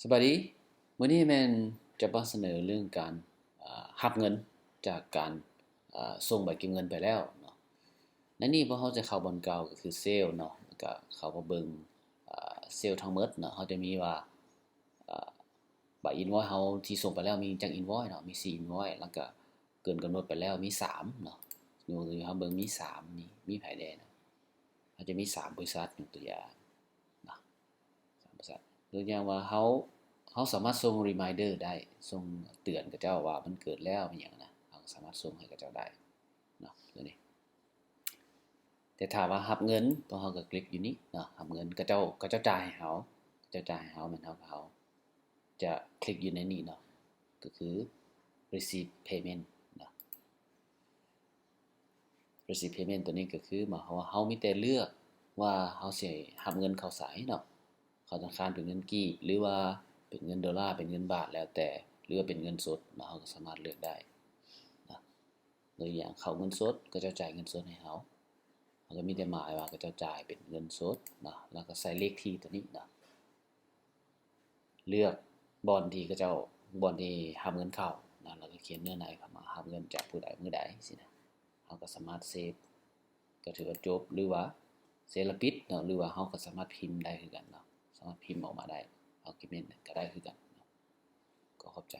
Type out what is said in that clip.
สวัสดีมื้อนี้แม่นจะมาเสนอเรื่องการรับเงินจากการส่งใบเก็บเงินไปแล้วเนาะในนี้พอเราจะเข้าบอนเก่าก็คือเซลล์เนาะแล้วก็เข้ามาเบิ่งเซลล์ทั้งหมดเนาะเราจะมีว่าอ่าใบอินวอยซ์เราที่ส่งไปแล้วมีจักอินวอยซ์เนาะมี4อินวอยซ์แล้วก็เกินกำหนดไปแล้วมี3เนาะยกตัวอย่างเราเบิ่งมี3มีไผแน่นะอาจจะมี3บริษัทยกตัวอย่างเนาะ3บริษัทตัวอย่างว่าเราสามารถส่ง reminder ได้ส่งเตือนกับเจ้าว่ามันเกิดแล้วอหย่างนะเราสามารถส่งให้กับเจ้าได้เนาะตัวนี้แต่ถ้าว่ารับเงินพอเราก็คลิกอยู่นี้เนาะรับเงินกับเจ้าจ่ายให้เราเจ้าจ่ายให้เรามันเท่ากับเราจะคลิกอยู่ในนี้เนาะก็คือ receive payment เนาะ receive payment ตัวนี้ก็คือหมายความว่าเรามีแต่เลือกว่าเราสิรับเงินเข้าไสเนาะเข้าธนาคารเป็นเงินกีบหรือว่าเป็นเงินดอลลาร์เป็นเงินบาทแล้วแต่หรือว่าเป็นเงินสดเนาะเราก็สามารถเลือกได้นะหรืออย่างเข้าเงินสดก็จะจ่ายเงินสดให้เราก็มีแต่หมายว่าก็จะจ่ายเป็นเงินสดนะแล้วก็ใส่เลขที่ตัวนี้นะเลือกบอนที่ก็เจ้าบอนที่รับเงินเข้านะแล้วก็เขียนเนื้อในเข้ามารับเงินจากผู้ใดมื้อใดสินะเราก็สามารถเซฟก็ถือว่าจบหรือว่าเซฟแล้วปิดเนาะหรือว่าเราก็สามารถพิมพ์ได้คือกันเนาะสามารถพิมพ์ออกมาได้เอาคลิปนี้ก็ได้คือกันเนาะก็ขอบใจ